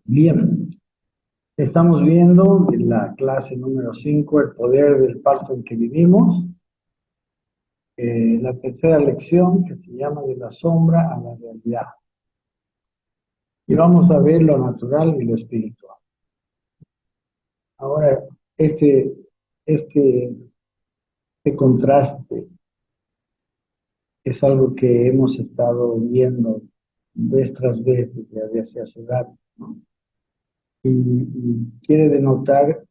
Bien, estamos viendo en la clase número 5 el poder del pacto en que vivimos, la tercera lección que se llama de la sombra a la realidad. Y vamos a ver lo natural y lo espiritual. Ahora, este, este, este contraste es algo que hemos estado viendo vez tras vez desde hace rato, ¿no? Y quiere denotar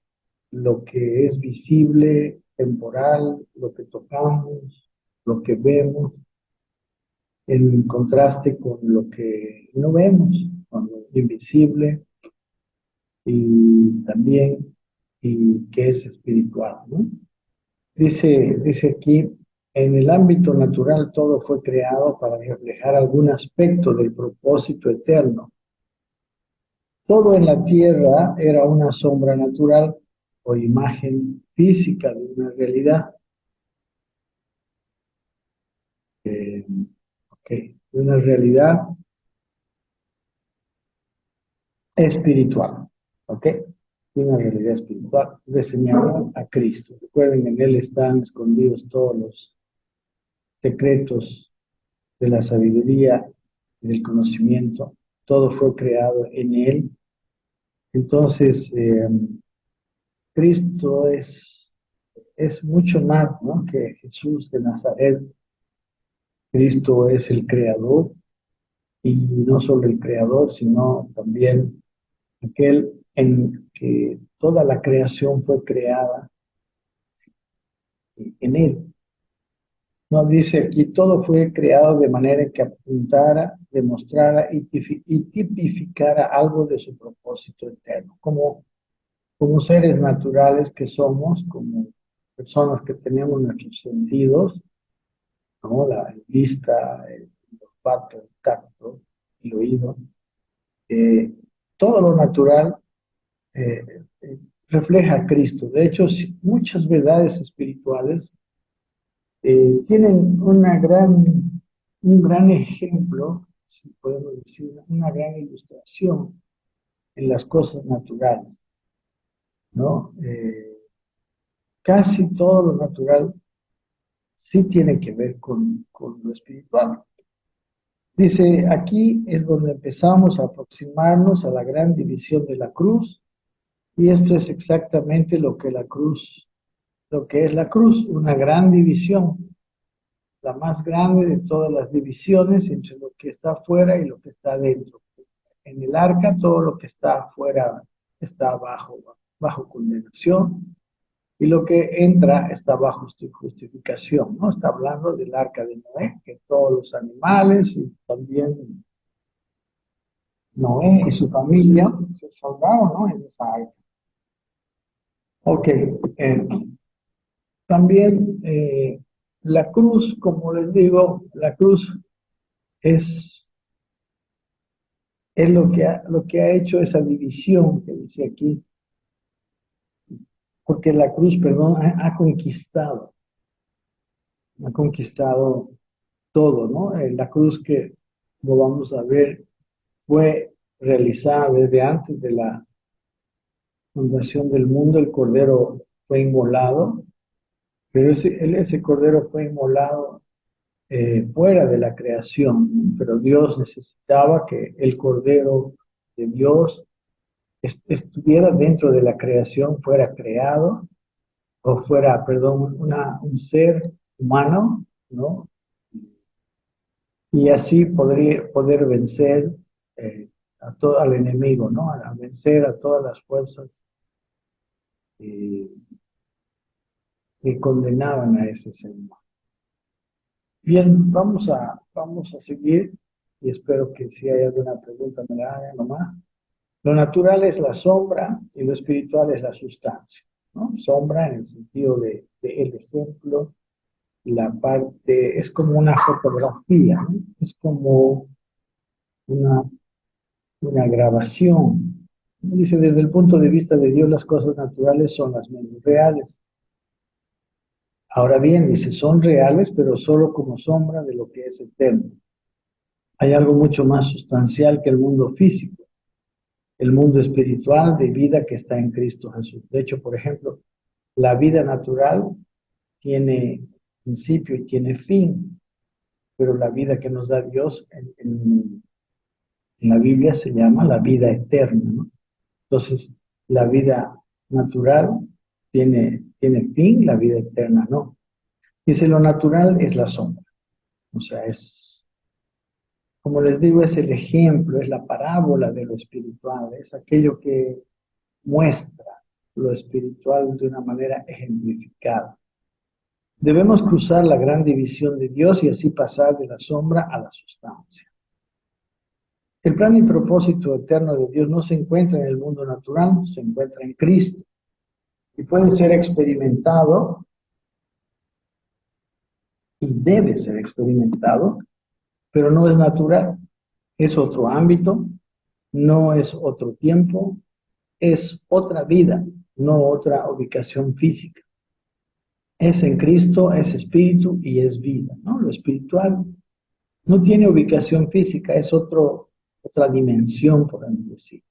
lo que es visible, temporal, lo que tocamos, lo que vemos, en contraste con lo que no vemos, con lo invisible y también y que es espiritual, ¿no? Dice aquí, en el ámbito natural todo fue creado para reflejar algún aspecto del propósito eterno. Todo en la tierra era una sombra natural o imagen física de una realidad. Eh, okay, de una realidad espiritual, ¿ok? De una realidad espiritual diseñada a Cristo. Recuerden, en Él están escondidos todos los secretos de la sabiduría y del conocimiento. Todo fue creado en Él. Entonces, Cristo es mucho más, ¿no?, que Jesús de Nazaret. Cristo es el creador y no solo el creador, sino también aquel en que toda la creación fue creada en él. No dice aquí, todo fue creado de manera que apuntara, demostrara y tipificara algo de su propósito eterno. Como seres naturales que somos, como personas que tenemos nuestros sentidos, ¿no? La vista, el olfato, el tacto, el oído, eh, todo lo natural eh, refleja a Cristo. De hecho, muchas verdades espirituales tienen un gran ejemplo, si podemos decir, una gran ilustración en las cosas naturales, ¿no? Casi todo lo natural sí tiene que ver con lo espiritual. Dice, aquí es donde empezamos a aproximarnos a la gran división de la cruz, y esto es exactamente lo que es la cruz, una gran división, la más grande de todas las divisiones entre lo que está afuera y lo que está dentro. En el arca todo lo que está afuera está bajo condenación y lo que entra está bajo justificación, ¿no? Está hablando del arca de Noé, que todos los animales y también Noé y su familia se salvaron, ¿no?, en esa arca. Ok, también la cruz, como les digo, la cruz es, es lo que ha hecho esa división que dice aquí, porque la cruz, perdón, ha conquistado todo, ¿no? La cruz que, como vamos a ver, fue realizada desde antes de la fundación del mundo. El cordero fue inmolado, pero ese cordero fue inmolado fuera de la creación, ¿no? Pero Dios necesitaba que el cordero de Dios estuviera dentro de la creación, fuera creado, o fuera, perdón, un ser humano, ¿no? Y así poder vencer al enemigo, ¿no? A vencer a todas las fuerzas eh, que condenaban a ese ser humano. Bien, vamos a seguir y espero que si hay alguna pregunta me la hagan nomás. Lo natural es la sombra y lo espiritual es la sustancia, ¿no? Sombra en el sentido de el ejemplo, la parte, es como una fotografía, ¿no? Es como una, una grabación. Dice, desde el punto de vista de Dios, las cosas naturales son las menos reales. Ahora bien, dice, son reales, pero solo como sombra de lo que es eterno. Hay algo mucho más sustancial que el mundo físico. el mundo espiritual de vida que está en Cristo Jesús. De hecho, por ejemplo, la vida natural tiene principio y tiene fin, pero la vida que nos da Dios en la Biblia se llama la vida eterna, ¿no? Entonces, la vida natural tiene fin, la vida eterna no. Dice, lo natural es la sombra. O sea, como les digo, es el ejemplo, es la parábola de lo espiritual, es aquello que muestra lo espiritual de una manera ejemplificada. Debemos cruzar la gran división de Dios y así pasar de la sombra a la sustancia. El plan y propósito eterno de Dios no se encuentra en el mundo natural, se encuentra en Cristo y puede ser experimentado y debe ser experimentado, pero no es natural, es otro ámbito, no es otro tiempo, es otra vida, no otra ubicación física. Es en Cristo, es espíritu y es vida, ¿no? Lo espiritual no tiene ubicación física, es otra dimensión, podemos decir.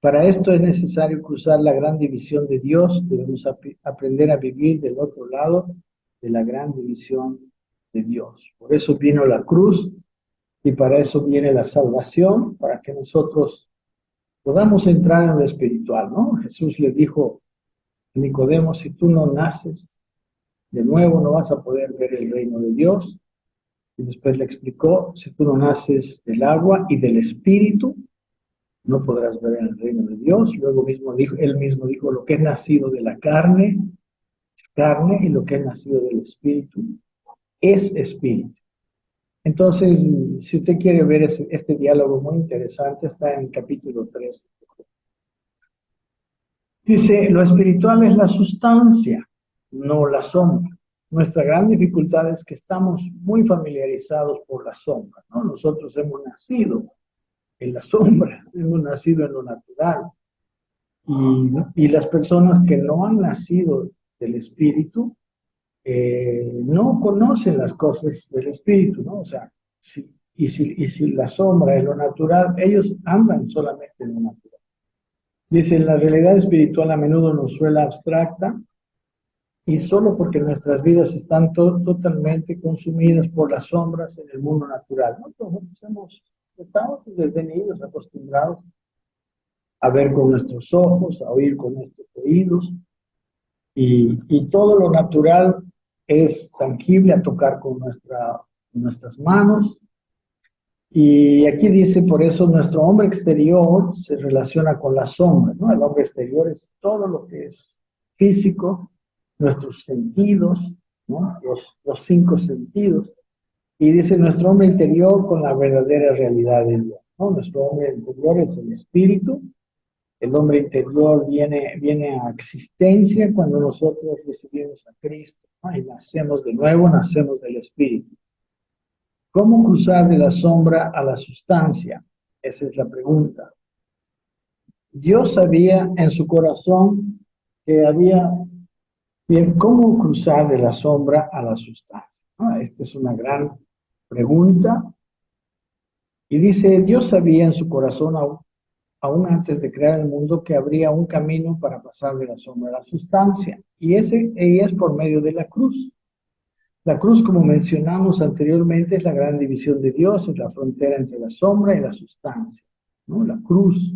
Para esto es necesario cruzar la gran división de Dios, debemos aprender a vivir del otro lado de la gran división de Dios. Por eso vino la cruz y para eso viene la salvación, para que nosotros podamos entrar en lo espiritual, ¿no? Jesús le dijo a Nicodemo, si tú no naces de nuevo, no vas a poder ver el reino de Dios. Y después le explicó, si tú no naces del agua y del espíritu, no podrás ver el reino de Dios. Luego él mismo dijo, lo que es nacido de la carne es carne y lo que es nacido del espíritu es espíritu. Entonces, si usted quiere ver este diálogo muy interesante, está en el capítulo 3. Dice, lo espiritual es la sustancia, no la sombra. Nuestra gran dificultad es que estamos muy familiarizados por la sombra, ¿no? Nosotros hemos nacido en la sombra, hemos nacido en lo natural. Y las personas que no han nacido del espíritu no conocen las cosas del espíritu, ¿no? O sea, si la sombra es lo natural, ellos andan solamente en lo natural. Dice, la realidad espiritual a menudo nos suena abstracta y solo porque nuestras vidas están totalmente consumidas por las sombras en el mundo natural. Nosotros estamos desde niños acostumbrados a ver con nuestros ojos, a oír con nuestros oídos, y todo lo natural es tangible a tocar con nuestras manos. Y aquí dice, por eso nuestro hombre exterior se relaciona con la sombra, ¿no? El hombre exterior es todo lo que es físico, nuestros sentidos, ¿no? Los cinco sentidos. Y dice nuestro hombre interior con la verdadera realidad de Dios, ¿no? Nuestro hombre interior es el espíritu. El hombre interior viene a existencia cuando nosotros recibimos a Cristo, ¿no? Y nacemos de nuevo, nacemos del espíritu. ¿Cómo cruzar de la sombra a la sustancia? Esa es la pregunta. Dios sabía en su corazón que había, bien, ¿cómo cruzar de la sombra a la sustancia? Esta es una gran pregunta. Y dice, Dios sabía en su corazón, aún antes de crear el mundo, que habría un camino para pasar de la sombra a la sustancia. Y es por medio de la cruz. La cruz, como mencionamos anteriormente, es la gran división de Dios, es la frontera entre la sombra y la sustancia, ¿no? La cruz,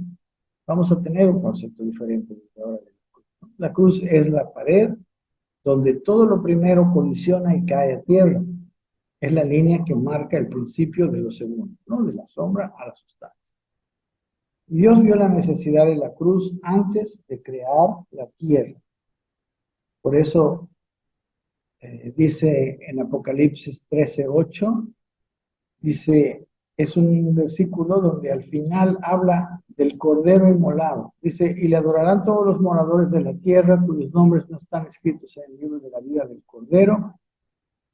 vamos a tener un concepto diferente desde ahora de la cruz, ¿no? La cruz es la pared donde todo lo primero colisiona y cae a tierra. Es la línea que marca el principio de lo segundo, ¿no? De la sombra a la sustancia. Dios vio la necesidad de la cruz antes de crear la tierra. Por eso dice en Apocalipsis 13:8, dice, es un versículo donde al final habla del cordero inmolado. Dice, y le adorarán todos los moradores de la tierra cuyos nombres no están escritos en el libro de la vida del cordero,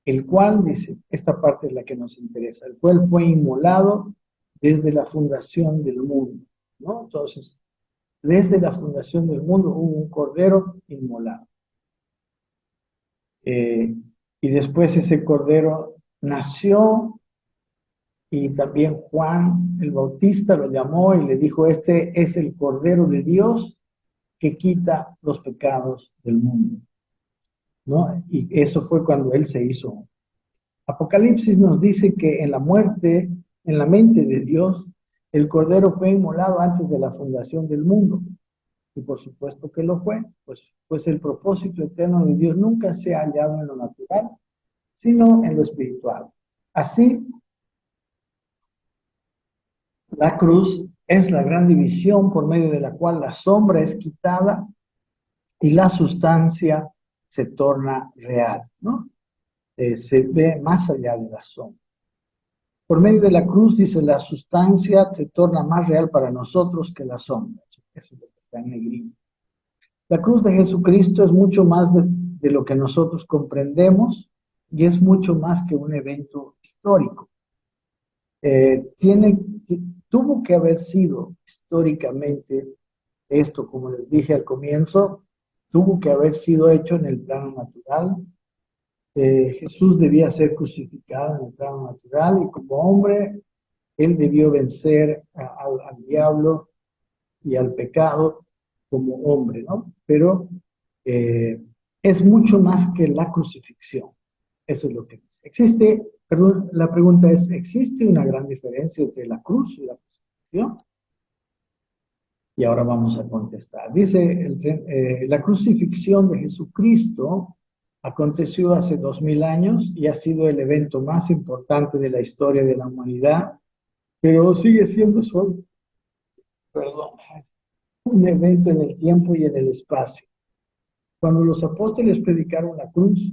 el cual, dice, esta parte es la que nos interesa, el cual fue inmolado desde la fundación del mundo, ¿no? Entonces, desde la fundación del mundo hubo un cordero inmolado. Y después ese cordero nació Y también Juan el Bautista lo llamó y le dijo, este es el Cordero de Dios que quita los pecados del mundo, ¿no? Y eso fue cuando él se hizo. Apocalipsis nos dice que en la muerte, en la mente de Dios, el Cordero fue inmolado antes de la fundación del mundo. Y por supuesto que lo fue, pues el propósito eterno de Dios nunca se ha hallado en lo natural, sino en lo espiritual. Así, la cruz es la gran división por medio de la cual la sombra es quitada y la sustancia se torna real, ¿no? Se ve más allá de la sombra. Por medio de la cruz, dice, la sustancia se torna más real para nosotros que la sombra. Eso es lo que está en negrito. La cruz de Jesucristo es mucho más de lo que nosotros comprendemos y es mucho más que un evento histórico. Tiene, tuvo que haber sido históricamente esto, como les dije al comienzo, tuvo que haber sido hecho en el plano natural. Jesús debía ser crucificado en el plano natural y como hombre, él debió vencer al diablo y al pecado como hombre, ¿no? Pero eh, es mucho más que la crucifixión. Eso es lo que dice. Existe, perdón, la pregunta es, ¿existe una gran diferencia entre la cruz y la crucifixión? Y ahora vamos a contestar. Dice, la crucifixión de Jesucristo aconteció hace 2000 años y ha sido el evento más importante de la historia de la humanidad, pero sigue siendo solo, perdón, un evento en el tiempo y en el espacio. Cuando los apóstoles predicaron la cruz,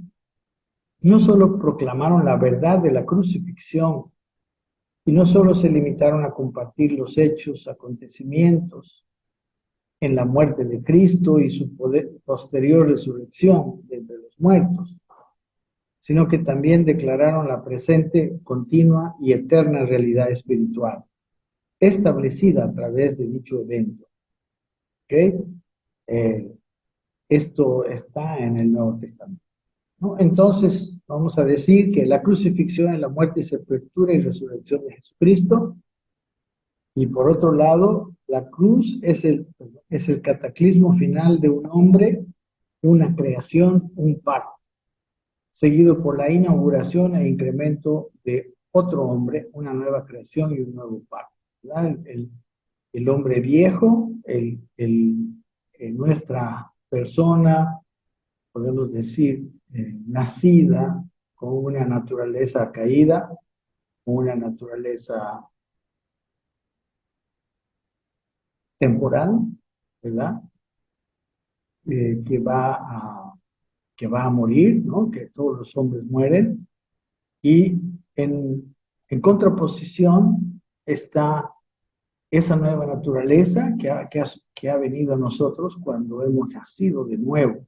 no solo proclamaron la verdad de la crucifixión, y no solo se limitaron a compartir los hechos, acontecimientos en la muerte de Cristo y su posterior resurrección de entre los muertos, sino que también declararon la presente, continua y eterna realidad espiritual, establecida a través de dicho evento. ¿Okay? Esto está en el Nuevo Testamento, ¿no? Entonces, vamos a decir que la crucifixión es la muerte, sepultura y resurrección de Jesucristo. Y por otro lado, la cruz es el cataclismo final de un hombre, una creación, un parto, seguido por la inauguración e incremento de otro hombre, una nueva creación y un nuevo parto. El hombre viejo, nuestra persona, podemos decir, nacida con una naturaleza caída, una naturaleza temporal, ¿verdad? Eh, que, va a, que va a morir, ¿no? Que todos los hombres mueren. Y en contraposición está esa nueva naturaleza que ha venido a nosotros cuando hemos nacido de nuevo,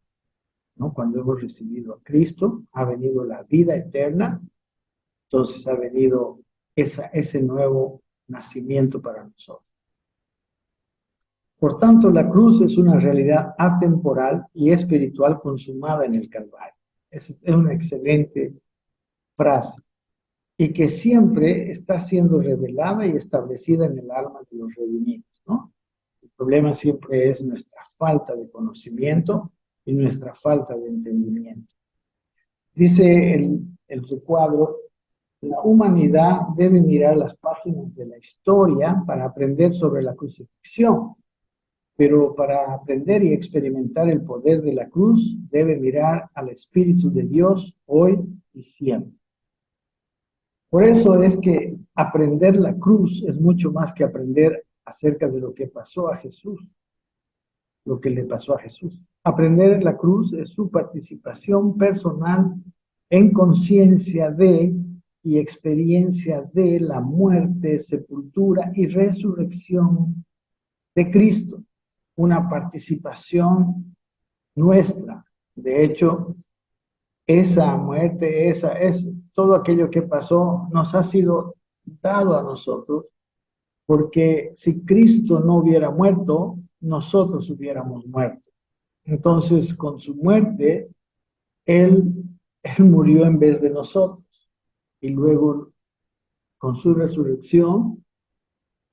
¿no? Cuando hemos recibido a Cristo, ha venido la vida eterna, entonces ha venido ese nuevo nacimiento para nosotros. Por tanto, la cruz es una realidad atemporal y espiritual consumada en el Calvario. Es una excelente frase y que siempre está siendo revelada y establecida en el alma de los redimidos, ¿no? El problema siempre es nuestra falta de conocimiento y nuestra falta de entendimiento. Dice el recuadro, la humanidad debe mirar las páginas de la historia para aprender sobre la crucifixión, pero para aprender y experimentar el poder de la cruz debe mirar al Espíritu de Dios hoy y siempre. Por eso es que aprender la cruz es mucho más que aprender acerca de lo que pasó a Jesús, lo que le pasó a Jesús. Aprender la cruz es su participación personal en conciencia de y experiencia de la muerte, sepultura y resurrección de Cristo. Una participación nuestra. De hecho, esa muerte, todo aquello que pasó, nos ha sido dado a nosotros, porque si Cristo no hubiera muerto, nosotros hubiéramos muerto. Entonces, con su muerte, Él murió en vez de nosotros. Y luego con su resurrección,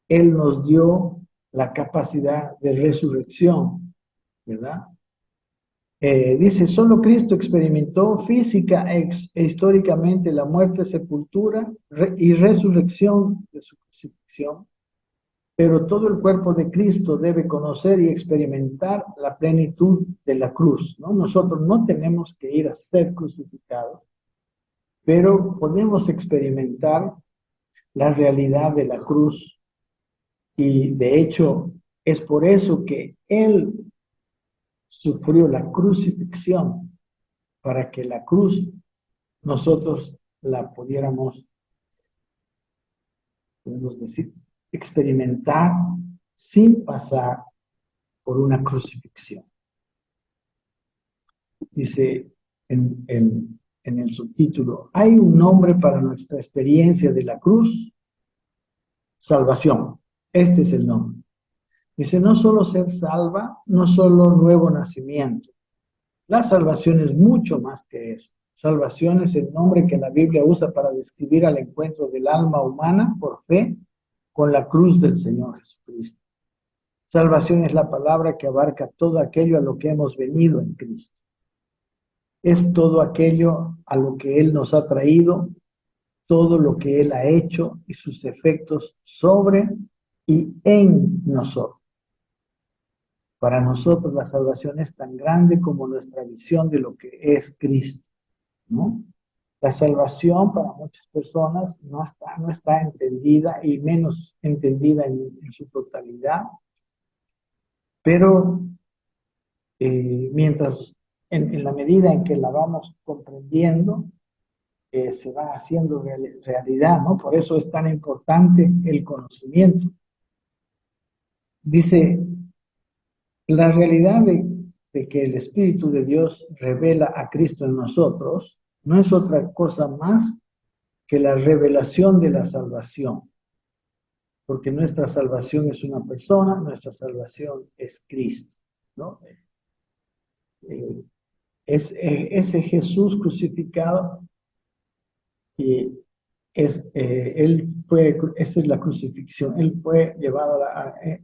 Él nos dio la capacidad de resurrección, ¿verdad? Dice, solo Cristo experimentó física e históricamente la muerte, sepultura y resurrección de su crucifixión, pero todo el cuerpo de Cristo debe conocer y experimentar la plenitud de la cruz, ¿no? Nosotros no tenemos que ir a ser crucificados, pero podemos experimentar la realidad de la cruz, y de hecho es por eso que Él sufrió la crucifixión, para que la cruz nosotros la pudiéramos, podemos decir, experimentar sin pasar por una crucifixión. Dice en el subtítulo, hay un nombre para nuestra experiencia de la cruz: salvación. Este es el nombre. Dice, no solo ser salva, no solo nuevo nacimiento. La salvación es mucho más que eso. Salvación es el nombre que la Biblia usa para describir al encuentro del alma humana por fe con la cruz del Señor Jesucristo. Salvación es la palabra que abarca todo aquello a lo que hemos venido en Cristo. Es todo aquello a lo que Él nos ha traído, todo lo que Él ha hecho y sus efectos sobre y en nosotros. Para nosotros la salvación es tan grande como nuestra visión de lo que es Cristo, ¿no? La salvación para muchas personas no está entendida, y menos entendida en su totalidad, pero mientras en la medida en que la vamos comprendiendo, se va haciendo realidad, ¿no? Por eso es tan importante el conocimiento. Dice, la realidad de que el Espíritu de Dios revela a Cristo en nosotros no es otra cosa más que la revelación de la salvación, porque nuestra salvación es una persona, nuestra salvación es Cristo, ¿no? Ese Jesús crucificado, y esa es la crucifixión. Él fue llevado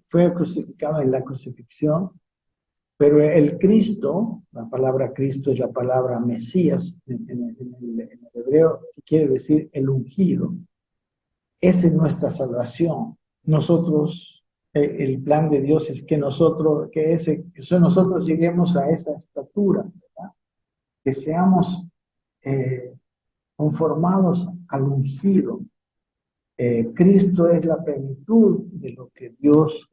fue crucificado en la crucifixión, pero el Cristo, la palabra Cristo es la palabra Mesías en el hebreo, que quiere decir el ungido. Esa es nuestra salvación. Nosotros, el plan de Dios es que nosotros lleguemos a esa estatura, ¿verdad? Que seamos conformados al ungido. Cristo es la plenitud de lo que Dios,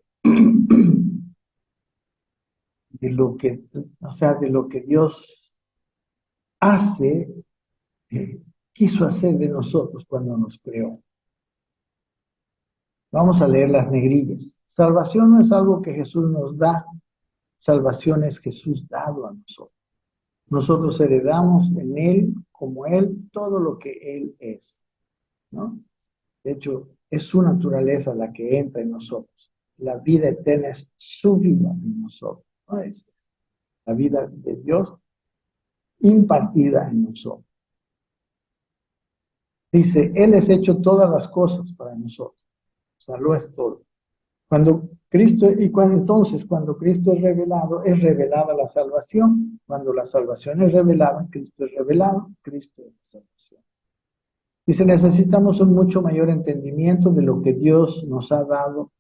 de lo que Dios hace, quiso hacer de nosotros cuando nos creó. Vamos a leer las negrillas. Salvación no es algo que Jesús nos da, salvación es Jesús dado a nosotros. Nosotros heredamos en Él, como Él, todo lo que Él es, ¿no? De hecho, es su naturaleza la que entra en nosotros. La vida eterna es su vida en nosotros, ¿no? Es la vida de Dios impartida en nosotros. Dice, Él es hecho todas las cosas para nosotros. O sea, lo es todo. Cuando Cristo es revelada la salvación. Cuando la salvación es revelada, Cristo es revelado, Cristo es la salvación. Dice, necesitamos un mucho mayor entendimiento de lo que Dios nos ha dado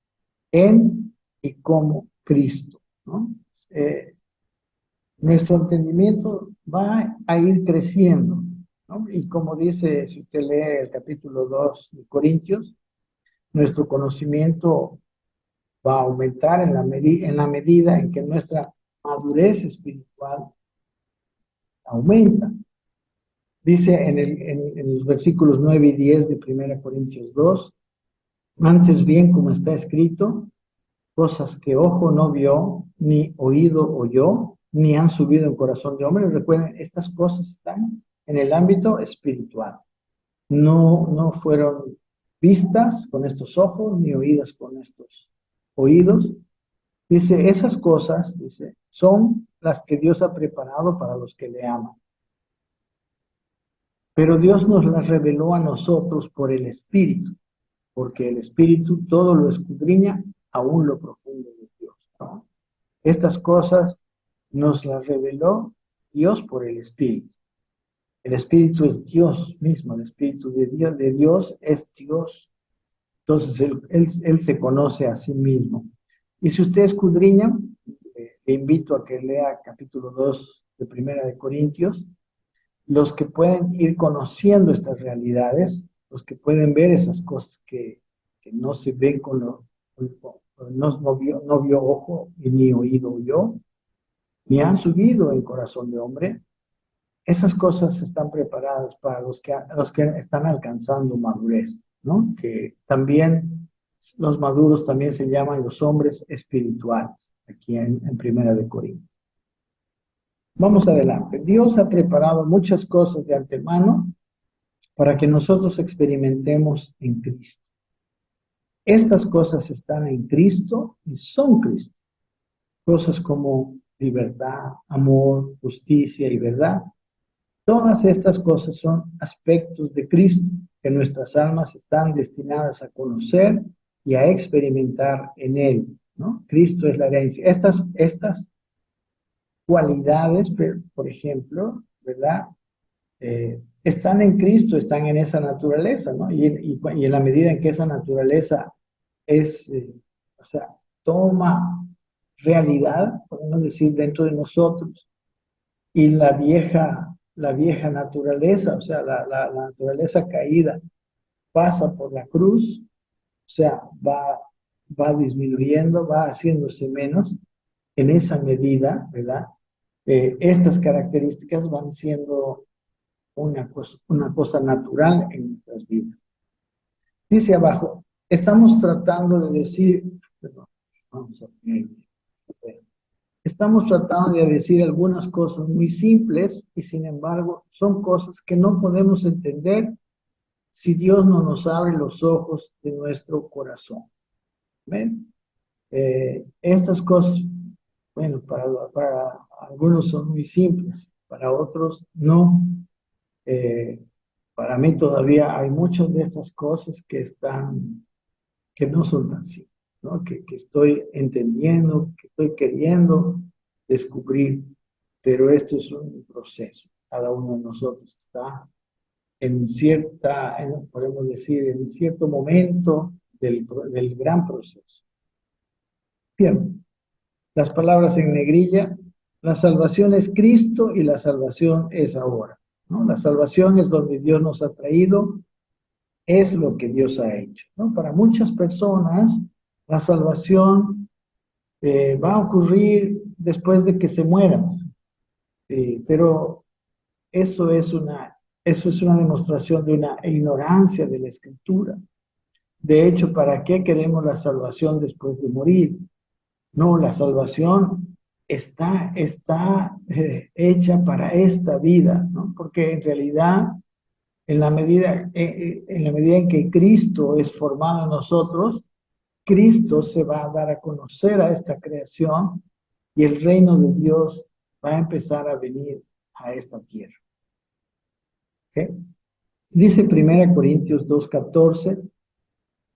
en y como Cristo, ¿no? Nuestro entendimiento va a ir creciendo, ¿no? Y como dice, si usted lee el capítulo 2 de Corintios, nuestro conocimiento va a aumentar en la medida en que nuestra madurez espiritual aumenta. Dice en los versículos 9 y 10 de 1 Corintios 2, antes bien, como está escrito, cosas que ojo no vio, ni oído oyó, ni han subido en corazón de hombre. Recuerden, estas cosas están en el ámbito espiritual. No fueron vistas con estos ojos, ni oídas con estos oídos. Dice, esas cosas, dice, son las que Dios ha preparado para los que le aman. Pero Dios nos las reveló a nosotros por el Espíritu. porque el Espíritu todo lo escudriña, aún lo profundo de Dios, ¿no? Estas cosas nos las reveló Dios por el Espíritu. El Espíritu es Dios mismo, el Espíritu de Dios es Dios. Entonces él se conoce a sí mismo. Y si usted escudriña, le invito a que lea capítulo 2 de Primera de Corintios. Los que pueden ir conociendo estas realidades, los que pueden ver esas cosas que no se ven no vio ojo y ni oído oyó, ni han subido en corazón de hombre, esas cosas están preparadas para los que están alcanzando madurez, ¿no? Que también los maduros también se llaman los hombres espirituales, aquí en Primera de Corintios. Vamos adelante. Dios ha preparado muchas cosas de antemano para que nosotros experimentemos en Cristo. Estas cosas están en Cristo y son Cristo. Cosas como libertad, amor, justicia y verdad. Todas estas cosas son aspectos de Cristo que nuestras almas están destinadas a conocer y a experimentar en Él, ¿no? Cristo es la herencia. Estas cualidades, por ejemplo, ¿verdad? Están en Cristo, están en esa naturaleza, ¿no? Y en la medida en que esa naturaleza es, o sea, toma realidad, podemos decir, dentro de nosotros, y la vieja naturaleza, o sea, la naturaleza caída pasa por la cruz, o sea, va disminuyendo, va haciéndose menos en esa medida, ¿verdad? Estas características van siendo una cosa natural en nuestras vidas. Dice abajo, estamos tratando de decir, perdón, vamos a poner, estamos tratando de decir algunas cosas muy simples y sin embargo son cosas que no podemos entender si Dios no nos abre los ojos de nuestro corazón. ¿Ven? Estas cosas, bueno, para algunos son muy simples, para otros no. Eh, para mí todavía hay muchas de estas cosas que no son tan simples, ¿no? Que estoy entendiendo, que estoy queriendo descubrir, pero esto es un proceso. Cada uno de nosotros está podemos decir, en cierto momento del gran proceso. Bien, las palabras en negrilla, la salvación es Cristo y la salvación es ahora, ¿no? La salvación es donde Dios nos ha traído, es lo que Dios ha hecho, ¿no? Para muchas personas, la salvación va a ocurrir después de que se mueran, pero eso es eso es una demostración de una ignorancia de la Escritura. De hecho, ¿para qué queremos la salvación después de morir? No, la salvación está hecha para esta vida, ¿no? Porque en realidad, en la medida en que Cristo es formado en nosotros, Cristo se va a dar a conocer a esta creación y el reino de Dios va a empezar a venir a esta tierra. ¿Okay? Dice 1 Corintios 2:14,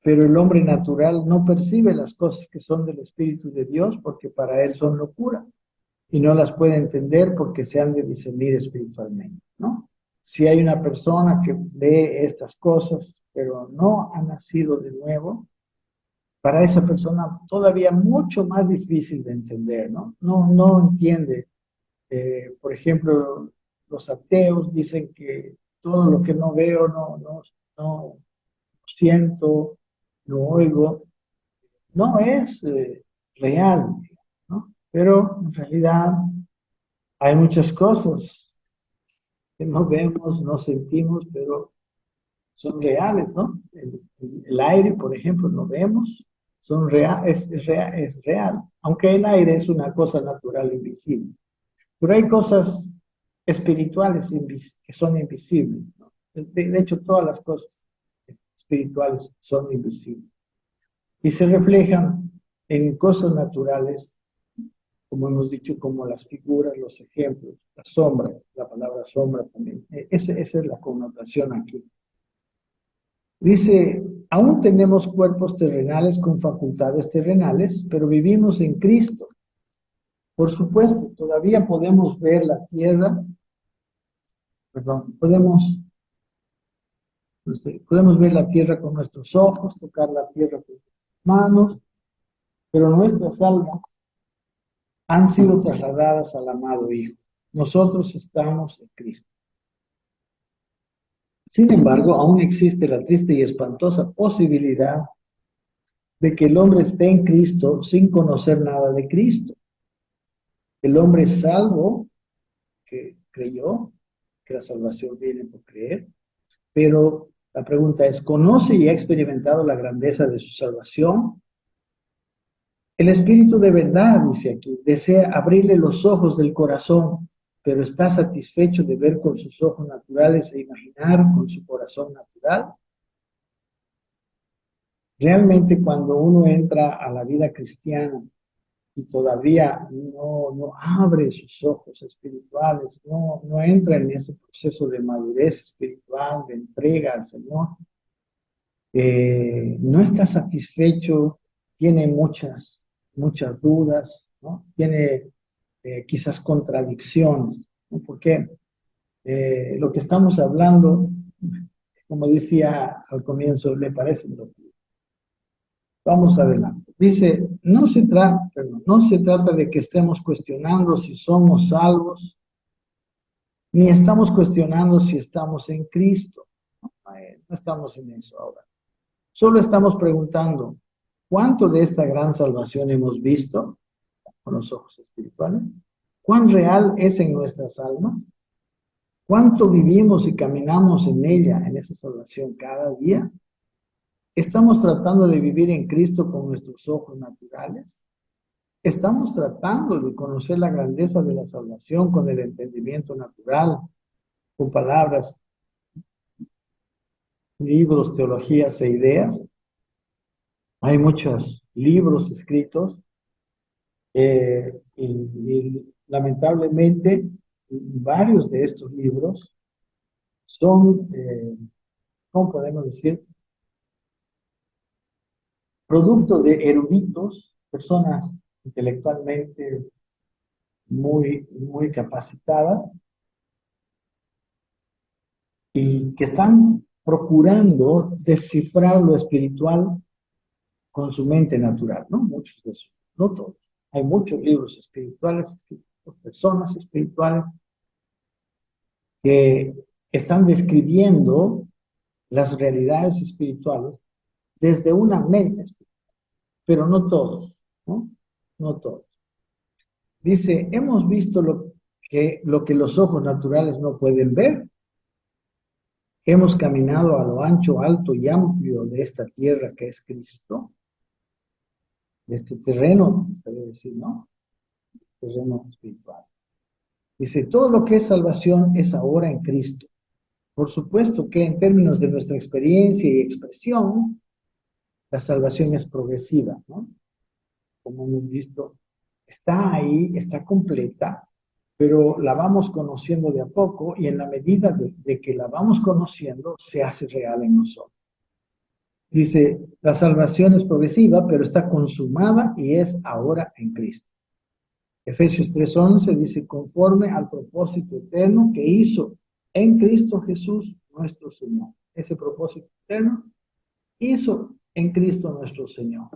pero el hombre natural no percibe las cosas que son del Espíritu de Dios porque para él son locura y no las puede entender porque se han de discernir espiritualmente, ¿no? Si hay una persona que ve estas cosas, pero no ha nacido de nuevo, para esa persona todavía mucho más difícil de entender, ¿no? No entiende. Por ejemplo, los ateos dicen que todo lo que no veo, no siento, no oigo, no es real, ¿no? Pero en realidad hay muchas cosas que no vemos, no sentimos, pero son reales, ¿no? El aire, por ejemplo, no vemos, es real, aunque el aire es una cosa natural invisible. Pero hay cosas espirituales que son invisibles, ¿no? De hecho, todas las cosas espirituales son invisibles y se reflejan en cosas naturales, como hemos dicho, como las figuras, los ejemplos, la sombra, la palabra sombra también. Esa es la connotación aquí. Dice Aún tenemos cuerpos terrenales con facultades terrenales, pero vivimos en Cristo. Por supuesto, todavía podemos ver la tierra, perdón, podemos ver la tierra con nuestros ojos, tocar la tierra con nuestras manos, pero nuestras almas han sido trasladadas al amado Hijo. Nosotros estamos en Cristo. Sin embargo, aún existe la triste y espantosa posibilidad de que el hombre esté en Cristo sin conocer nada de Cristo. El hombre salvo, que creyó que la salvación viene por creer, pero la pregunta es, ¿conoce y ha experimentado la grandeza de su salvación? El Espíritu de verdad, dice aquí, desea abrirle los ojos del corazón, pero está satisfecho de ver con sus ojos naturales e imaginar con su corazón natural. Realmente cuando uno entra a la vida cristiana y todavía no abre sus ojos espirituales, no entra en ese proceso de madurez espiritual, de entrega al Señor, no está satisfecho, tiene muchas dudas, ¿no? Tiene quizás contradicciones, ¿no? Porque lo que estamos hablando, como decía al comienzo, le parece loco. Vamos adelante. Dice, no se trata de que estemos cuestionando si somos salvos, ni estamos cuestionando si estamos en Cristo. No estamos en eso ahora. Solo estamos preguntando, ¿cuánto de esta gran salvación hemos visto con los ojos espirituales? ¿Cuán real es en nuestras almas? ¿Cuánto vivimos y caminamos en ella, en esa salvación cada día? ¿Estamos tratando de vivir en Cristo con nuestros ojos naturales? ¿Estamos tratando de conocer la grandeza de la salvación con el entendimiento natural, con palabras, libros, teologías e ideas? Hay muchos libros escritos y lamentablemente varios de estos libros son, ¿cómo podemos decir? Producto de eruditos, personas intelectualmente muy capacitadas y que están procurando descifrar lo espiritual con su mente natural, ¿no? Muchos de esos, no todos. Hay muchos libros espirituales escritos por personas espirituales que están describiendo las realidades espirituales desde una mente espiritual, pero no todos, ¿no? No todos. Dice, hemos visto lo que los ojos naturales no pueden ver. Hemos caminado a lo ancho, alto y amplio de esta tierra que es Cristo, de este terreno, debe decir, ¿no? Terreno espiritual. Dice, todo lo que es salvación es ahora en Cristo. Por supuesto que en términos de nuestra experiencia y expresión, la salvación es progresiva, ¿no? Como hemos visto, está ahí, está completa, pero la vamos conociendo de a poco y en la medida de que la vamos conociendo, se hace real en nosotros. Dice, la salvación es progresiva, pero está consumada y es ahora en Cristo. Efesios 3:11 dice, conforme al propósito eterno que hizo en Cristo Jesús nuestro Señor. Ese propósito eterno hizo en Cristo nuestro Señor.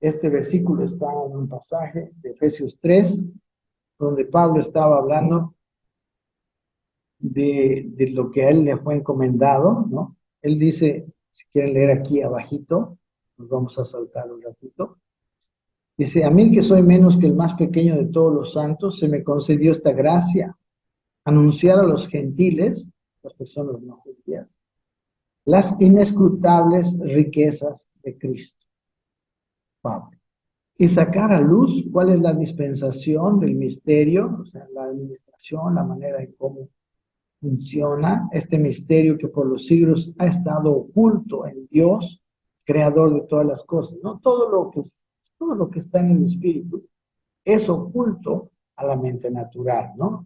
Este versículo está en un pasaje de Efesios 3, donde Pablo estaba hablando de lo que a él le fue encomendado, ¿no? Él dice, si quieren leer aquí abajito, nos vamos a saltar un ratito. Dice, a mí que soy menos que el más pequeño de todos los santos, se me concedió esta gracia, anunciar a los gentiles, las personas no judías, las inescrutables riquezas de Cristo. Pablo. Y sacar a luz cuál es la dispensación del misterio, o sea, la administración, la manera en cómo funciona este misterio que por los siglos ha estado oculto en Dios, creador de todas las cosas, ¿no? Todo lo que está en el espíritu es oculto a la mente natural, ¿no?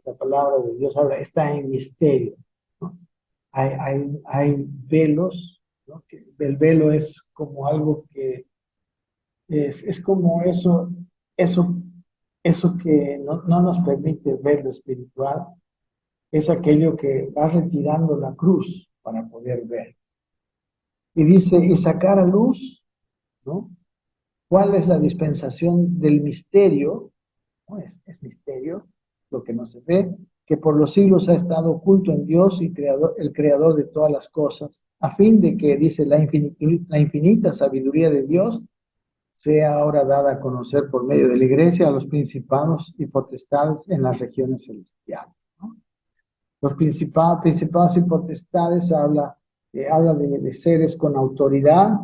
La palabra de Dios habla, está en misterio, ¿no? Hay velos, ¿no? el velo es como algo que es como eso, eso que no nos permite ver lo espiritual, es aquello que va retirando la cruz para poder ver. Y dice, y sacar a luz, ¿no? ¿Cuál es la dispensación del misterio? ¿No? Es misterio, lo que no se ve, que por los siglos ha estado oculto en Dios y el creador de todas las cosas, a fin de que, dice, la infinita sabiduría de Dios sea ahora dada a conocer por medio de la iglesia a los principados y potestades en las regiones celestiales, ¿no? Los principados y potestades habla de seres con autoridad,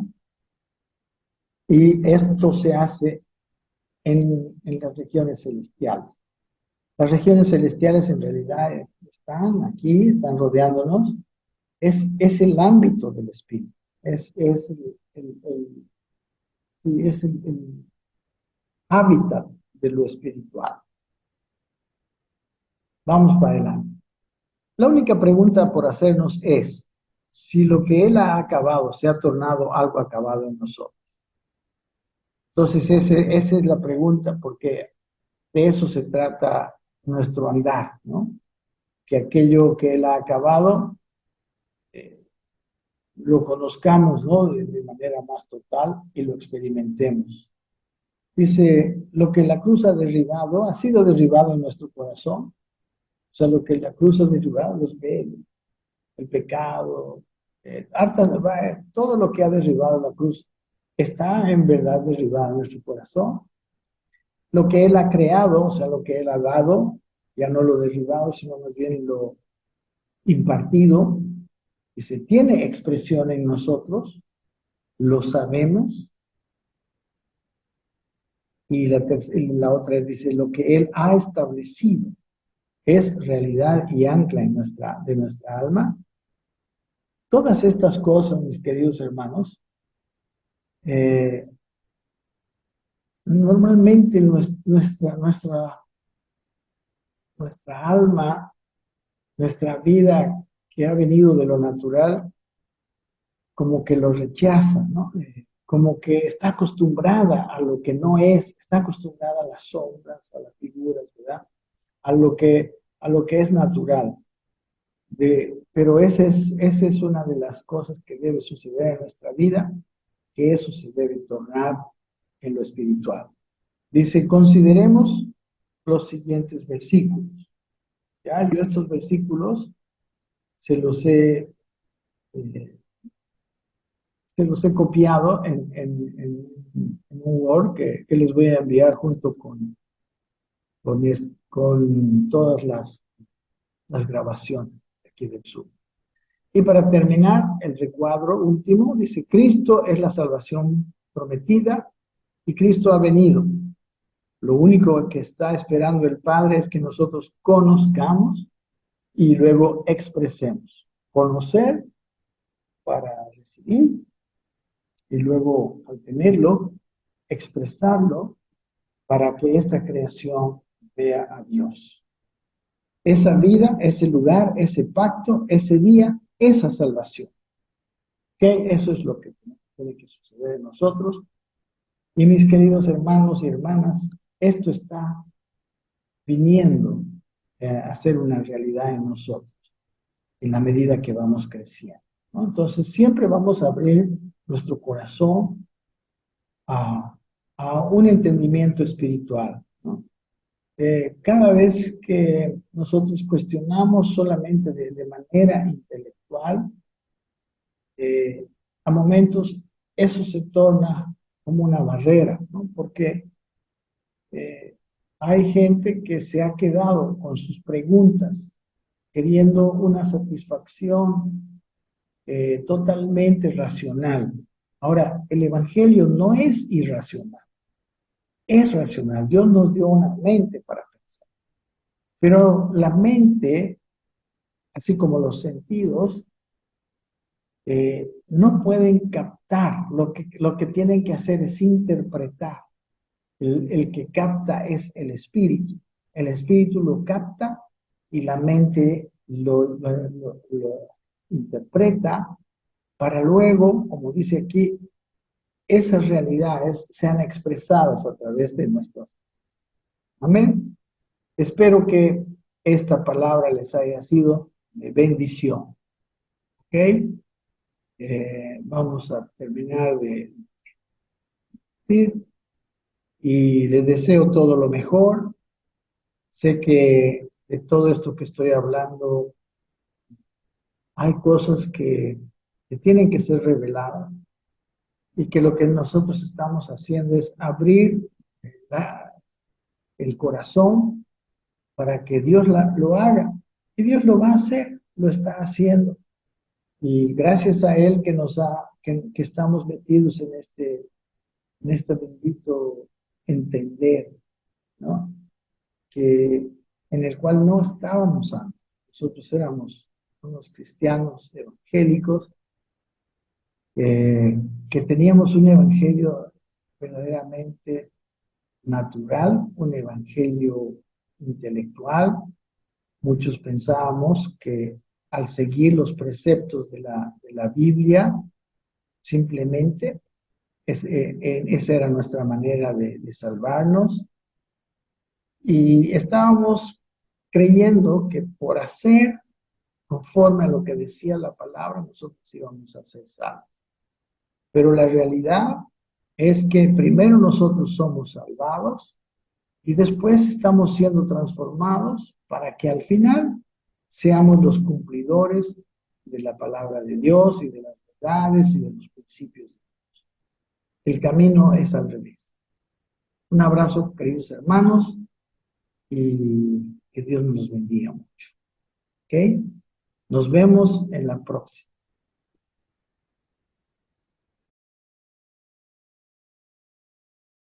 y esto se hace en las regiones celestiales. Las regiones celestiales en realidad están aquí, están rodeándonos. Es el ámbito del espíritu, es el hábitat de lo espiritual. Vamos para adelante. La única pregunta por hacernos es si lo que Él ha acabado se ha tornado algo acabado en nosotros. Entonces, esa es la pregunta, porque de eso se trata nuestro andar, ¿no? Que aquello que Él ha acabado eh, lo conozcamos, ¿no? De manera más total y lo experimentemos. Dice, lo que la cruz ha derribado, ha sido derribado en nuestro corazón. O sea, lo que la cruz ha derribado, los velos, el pecado, todo lo que ha derribado la cruz está en verdad derribado en nuestro corazón. Lo que Él ha creado, o sea, lo que Él ha dado, ya no lo derribado, sino más bien lo impartido, y se tiene expresión en nosotros, lo sabemos, y la otra es, dice, lo que Él ha establecido es realidad y ancla de nuestra alma. Todas estas cosas, mis queridos hermanos, eh, normalmente nuestra alma, nuestra vida que ha venido de lo natural, como que lo rechaza, ¿no? Como que está acostumbrada a lo que no es, está acostumbrada a las sombras, a las figuras, ¿verdad? A lo que es natural. Pero esa es una de las cosas que debe suceder en nuestra vida, que eso se debe tornar en lo espiritual. Dice, consideremos los siguientes versículos. Ya, yo estos versículos se los he, eh, se los he copiado en un Word que les voy a enviar junto con todas las grabaciones aquí del Zoom. Y para terminar, el recuadro último dice, Cristo es la salvación prometida y Cristo ha venido. Lo único que está esperando el Padre es que nosotros conozcamos y luego expresemos. Conocer para recibir y luego, al tenerlo, expresarlo para que esta creación vea a Dios. Esa vida, ese lugar, ese pacto, ese día, esa salvación. Que eso es lo que tiene que suceder en nosotros. Y mis queridos hermanos y hermanas, esto está viniendo a ser una realidad en nosotros, en la medida que vamos creciendo, ¿no? Entonces, siempre vamos a abrir nuestro corazón a, a un entendimiento espiritual, ¿no? Cada vez que nosotros cuestionamos solamente de manera intelectual, a momentos eso se torna como una barrera, ¿no? Porque eh, hay gente que se ha quedado con sus preguntas, queriendo una satisfacción totalmente racional. Ahora, el Evangelio no es irracional, es racional. Dios nos dio una mente para pensar, pero la mente, así como los sentidos, no pueden captar. Lo que tienen que hacer es interpretar. El que capta es el espíritu. El espíritu lo capta y la mente lo interpreta para luego, como dice aquí, esas realidades sean expresadas a través de nuestras. Amén. Espero que esta palabra les haya sido de bendición. ¿Ok? Vamos a terminar de decir y les deseo todo lo mejor. Sé que de todo esto que estoy hablando hay cosas que tienen que ser reveladas y que lo que nosotros estamos haciendo es abrir la- el corazón para que Dios lo haga. Y Dios lo va a hacer, lo está haciendo. Y gracias a Él que estamos metidos en este bendito entender, ¿no? Que, en el cual no estábamos antes. Nosotros éramos unos cristianos evangélicos que teníamos un evangelio verdaderamente natural, un evangelio intelectual. Muchos pensábamos que al seguir los preceptos de la Biblia, simplemente esa era nuestra manera de salvarnos. Y estábamos creyendo que por hacer conforme a lo que decía la palabra, nosotros íbamos a ser salvos. Pero la realidad es que primero nosotros somos salvados y después estamos siendo transformados para que al final seamos los cumplidores de la palabra de Dios y de las verdades y de los principios. El camino es al revés. Un abrazo, queridos hermanos, y que Dios nos bendiga mucho. ¿Ok? Nos vemos en la próxima.